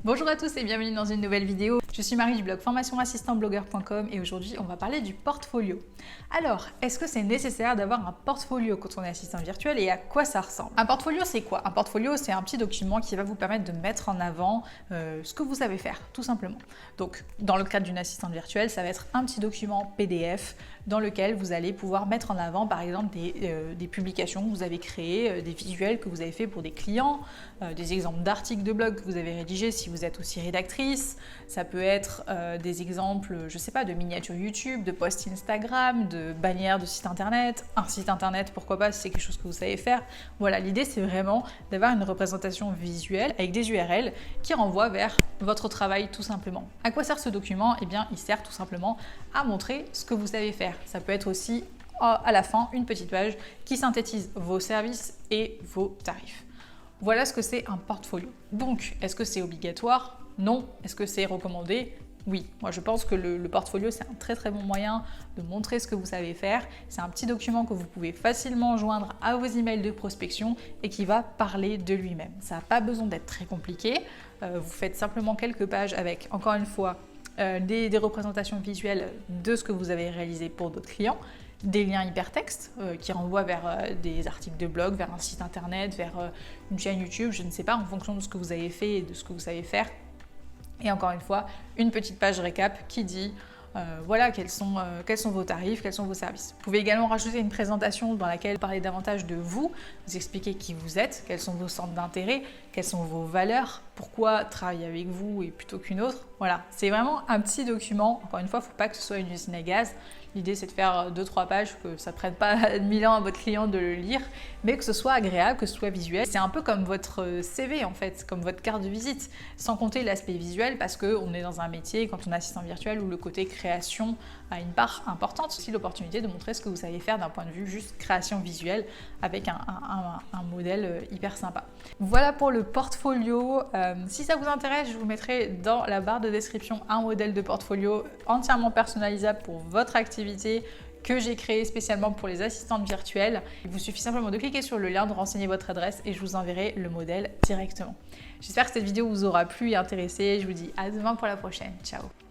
Bonjour à tous et bienvenue dans une nouvelle vidéo. Je suis Marie du blog formationassistantblogueur.com et aujourd'hui on va parler du portfolio. Alors, est-ce que c'est nécessaire d'avoir un portfolio quand on est assistant virtuel et à quoi ça ressemble? Un portfolio c'est quoi? Un portfolio c'est un petit document qui va vous permettre de mettre en avant ce que vous savez faire, tout simplement. Donc dans le cadre d'une assistante virtuelle, ça va être un petit document PDF dans lequel vous allez pouvoir mettre en avant par exemple des publications que vous avez créées, des visuels que vous avez fait pour des clients, des exemples d'articles de blog que vous avez rédigés si vous êtes aussi rédactrice. Ça peut être des exemples, je sais pas, de miniatures YouTube, de posts Instagram, de bannières de sites internet, un site internet, pourquoi pas si c'est quelque chose que vous savez faire. Voilà, l'idée c'est vraiment d'avoir une représentation visuelle avec des URL qui renvoient vers votre travail tout simplement. À quoi sert ce document? Eh bien, il sert tout simplement à montrer ce que vous savez faire. Ça peut être aussi à la fin une petite page qui synthétise vos services et vos tarifs. Voilà ce que c'est un portfolio. Donc, est-ce que c'est obligatoire? Non. Est-ce que c'est recommandé? Oui. Moi, je pense que le portfolio, c'est un très très bon moyen de montrer ce que vous savez faire. C'est un petit document que vous pouvez facilement joindre à vos emails de prospection et qui va parler de lui-même. Ça n'a pas besoin d'être très compliqué. Vous faites simplement quelques pages avec, encore une fois, des représentations visuelles de ce que vous avez réalisé pour d'autres clients, des liens hypertextes qui renvoient vers des articles de blog, vers un site internet, vers une chaîne YouTube, je ne sais pas, en fonction de ce que vous avez fait et de ce que vous savez faire. Et encore une fois, une petite page récap qui dit voilà quels sont vos tarifs, quels sont vos services. Vous pouvez également rajouter une présentation dans laquelle vous parlez davantage de vous expliquez qui vous êtes, quels sont vos centres d'intérêt, quelles sont vos valeurs, pourquoi travailler avec vous et plutôt qu'une autre. Voilà, c'est vraiment un petit document. Encore une fois, il ne faut pas que ce soit une usine à gaz. L'idée, c'est de faire 2-3 pages, que ça ne prenne pas 1000 ans à votre client de le lire, mais que ce soit agréable, que ce soit visuel. C'est un peu comme votre CV en fait, comme votre carte de visite, sans compter l'aspect visuel parce qu'on est dans un métier, quand on est assistant virtuel, où le côté création a une part importante. C'est aussi l'opportunité de montrer ce que vous savez faire d'un point de vue juste création visuelle avec un modèle hyper sympa. Voilà pour le portfolio. Si ça vous intéresse, je vous mettrai dans la barre de description un modèle de portfolio entièrement personnalisable pour votre activité que j'ai créé spécialement pour les assistantes virtuelles. Il vous suffit simplement de cliquer sur le lien, de renseigner votre adresse et je vous enverrai le modèle directement. J'espère que cette vidéo vous aura plu et intéressé. Je vous dis à demain pour la prochaine. Ciao!